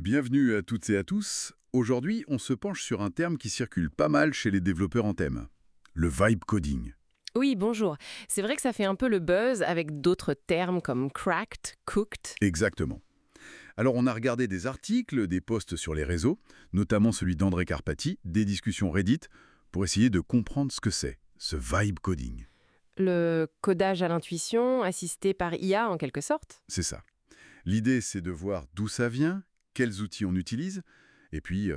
Bienvenue à toutes et à tous. Aujourd'hui, on se penche sur un terme qui circule pas mal chez les développeurs en thème. Le vibe coding. Oui, bonjour. C'est vrai que ça fait un peu le buzz avec d'autres termes comme cracked, cooked. Exactement. Alors on a regardé des articles, des posts sur les réseaux, notamment celui d'André Carpati, des discussions Reddit, pour essayer de comprendre ce que c'est, ce vibe coding. Le codage à l'intuition, assisté par IA en quelque sorte. C'est ça. L'idée, c'est de voir d'où ça vient, quels outils on utilise, et puis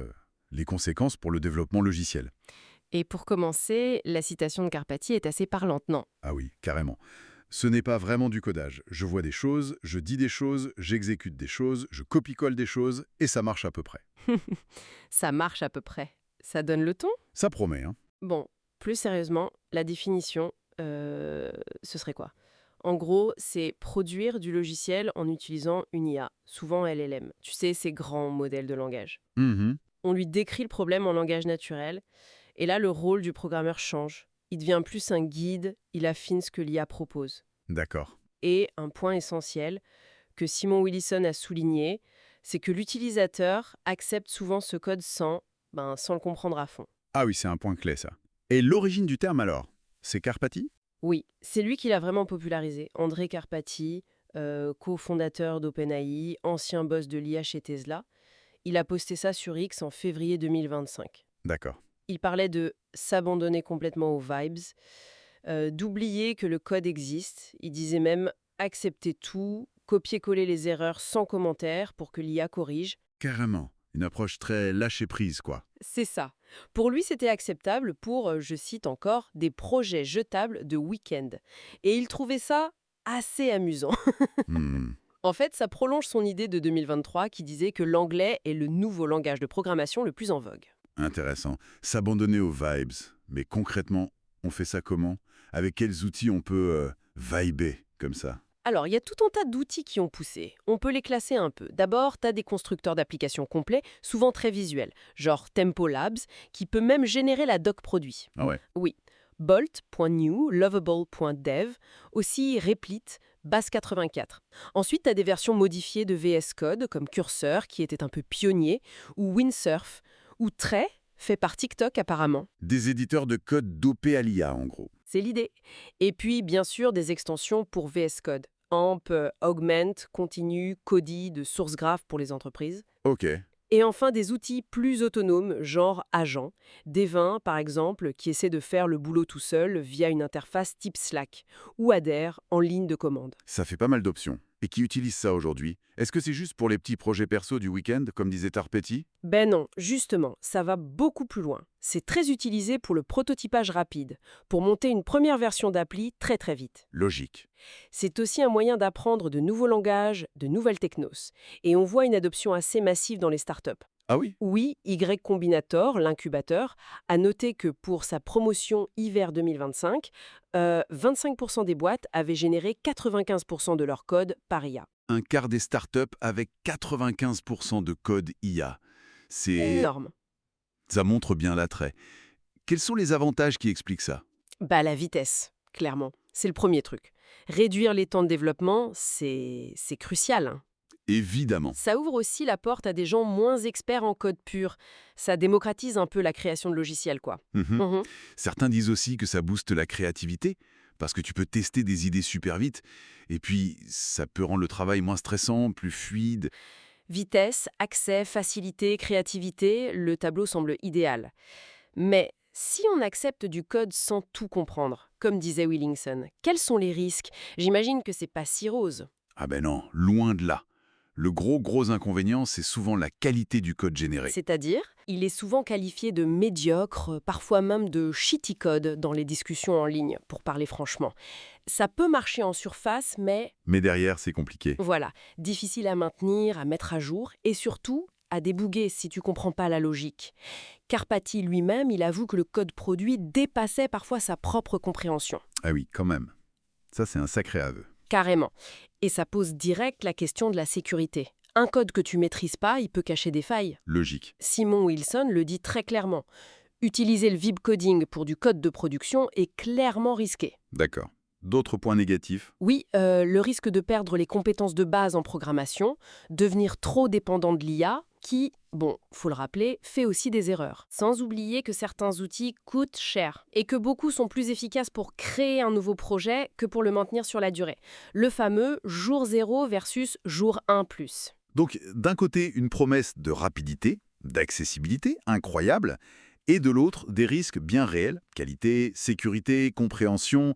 les conséquences pour le développement logiciel. Et pour commencer, la citation de Carpati est assez parlante, non? Ah oui, carrément. Ce n'est pas vraiment du codage. Je vois des choses, je dis des choses, j'exécute des choses, je copie-colle des choses, et ça marche à peu près. Ça marche à peu près. Ça donne le ton? Ça promet, hein. Bon, plus sérieusement, la définition, ce serait quoi? En gros, c'est produire du logiciel en utilisant une IA, souvent LLM. Tu sais, ces grands modèles de langage. Mhm. On lui décrit le problème en langage naturel. Et là, le rôle du programmeur change. Il devient plus un guide, il affine ce que l'IA propose. D'accord. Et un point essentiel que Simon Willison a souligné, c'est que l'utilisateur accepte souvent ce code sans le comprendre à fond. Ah oui, c'est un point clé, ça. Et l'origine du terme, alors? C'est Carpati? Oui, c'est lui qui l'a vraiment popularisé. André Carpati, cofondateur d'OpenAI, ancien boss de l'IA chez Tesla. Il a posté ça sur X en février 2025. D'accord. Il parlait de s'abandonner complètement aux vibes, d'oublier que le code existe. Il disait même accepter tout, copier-coller les erreurs sans commentaire pour que l'IA corrige. Carrément. Une approche très lâcher-prise, quoi. C'est ça. Pour lui, c'était acceptable pour, je cite encore, des projets jetables de week-end. Et il trouvait ça assez amusant. Hmm. En fait, ça prolonge son idée de 2023 qui disait que l'anglais est le nouveau langage de programmation le plus en vogue. Intéressant. S'abandonner aux vibes. Mais concrètement, on fait ça comment? Avec quels outils on peut viber comme ça? Alors, il y a tout un tas d'outils qui ont poussé. On peut les classer un peu. D'abord, tu as des constructeurs d'applications complets, souvent très visuels, genre Tempo Labs, qui peut même générer la doc produit. Ah ouais. Oui. Bolt.new, Lovable.dev, aussi Replit, Base84. Ensuite, tu as des versions modifiées de VS Code, comme Cursor, qui était un peu pionnier, ou Windsurf, ou Tray, fait par TikTok apparemment. Des éditeurs de code dopés à l'IA, en gros. C'est l'idée. Et puis, bien sûr, des extensions pour VS Code. AMP, Augment, Continue, Kodi, de SourceGraph pour les entreprises. Ok. Et enfin, des outils plus autonomes, genre Agent. Devin, par exemple, qui essaie de faire le boulot tout seul via une interface type Slack. Ou Adair, en ligne de commande. Ça fait pas mal d'options. Et qui utilise ça aujourd'hui? Est-ce que c'est juste pour les petits projets perso du week-end, comme disait Tarpetti? Ben non, justement, ça va beaucoup plus loin. C'est très utilisé pour le prototypage rapide, pour monter une première version d'appli très très vite. Logique. C'est aussi un moyen d'apprendre de nouveaux langages, de nouvelles technos. Et on voit une adoption assez massive dans les startups. Ah oui? Oui, Y Combinator, l'incubateur, a noté que pour sa promotion hiver 2025, 25% des boîtes avaient généré 95% de leur code par IA. Un quart des startups avec 95% de code IA. C'est... Énorme. Ça montre bien l'attrait. Quels sont les avantages qui expliquent ça? Bah la vitesse, clairement. C'est le premier truc. Réduire les temps de développement, c'est crucial, hein. Évidemment. Ça ouvre aussi la porte à des gens moins experts en code pur. Ça démocratise un peu la création de logiciels, quoi. Mhm. Mhm. Certains disent aussi que ça booste la créativité, parce que tu peux tester des idées super vite, et puis ça peut rendre le travail moins stressant, plus fluide. Vitesse, accès, facilité, créativité, le tableau semble idéal. Mais si on accepte du code sans tout comprendre, comme disait Willingson, quels sont les risques? J'imagine que c'est pas si rose. Ah ben non, loin de là. Le gros inconvénient, c'est souvent la qualité du code généré. C'est-à-dire, il est souvent qualifié de médiocre, parfois même de shitty code dans les discussions en ligne, pour parler franchement. Ça peut marcher en surface, mais Mais derrière, c'est compliqué. voilà, difficile à maintenir, à mettre à jour, et surtout à débugger si tu comprends pas la logique. Carpati lui-même, il avoue que le code produit dépassait parfois sa propre compréhension. Ah oui, quand même. Ça, c'est un sacré aveu. Carrément. Et ça pose direct la question de la sécurité. Un code que tu maîtrises pas, il peut cacher des failles. Logique. Simon Wilson le dit très clairement. Utiliser le vibe coding pour du code de production est clairement risqué. D'accord. D'autres points négatifs? Oui, le risque de perdre les compétences de base en programmation, devenir trop dépendant de l'IA, qui, bon, faut le rappeler, fait aussi des erreurs. Sans oublier que certains outils coûtent cher et que beaucoup sont plus efficaces pour créer un nouveau projet que pour le maintenir sur la durée. Le fameux jour 0 versus jour 1 plus. Donc, d'un côté, une promesse de rapidité, d'accessibilité incroyable, et de l'autre, des risques bien réels, qualité, sécurité, compréhension.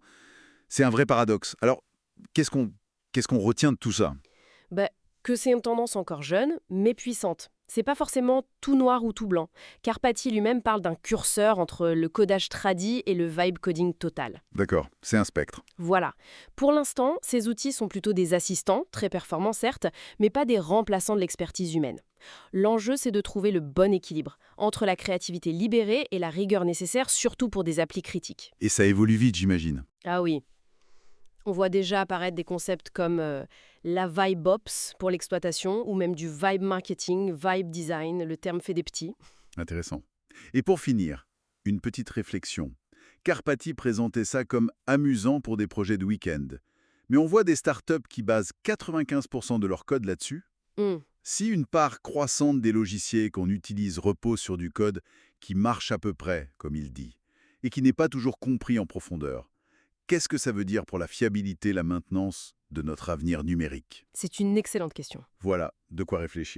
C'est un vrai paradoxe. Alors, qu'est-ce qu'on retient de tout ça? Bah, que c'est une tendance encore jeune, mais puissante. C'est pas forcément tout noir ou tout blanc. Karpathy lui-même parle d'un curseur entre le codage tradi et le vibe coding total. D'accord, c'est un spectre. Voilà. Pour l'instant, ces outils sont plutôt des assistants, très performants certes, mais pas des remplaçants de l'expertise humaine. L'enjeu, c'est de trouver le bon équilibre entre la créativité libérée et la rigueur nécessaire, surtout pour des applis critiques. Et ça évolue vite, j'imagine. Ah oui. On voit déjà apparaître des concepts comme la Vibe Ops pour l'exploitation ou même du Vibe Marketing, Vibe Design, le terme fait des petits. Intéressant. Et pour finir, une petite réflexion. Karpathy présentait ça comme amusant pour des projets de week-end. Mais on voit des startups qui basent 95% de leur code là-dessus. Hmm. Si une part croissante des logiciels qu'on utilise repose sur du code qui marche à peu près, comme il dit, et qui n'est pas toujours compris en profondeur, qu'est-ce que ça veut dire pour la fiabilité, la maintenance de notre avenir numérique? C'est une excellente question. Voilà, de quoi réfléchir.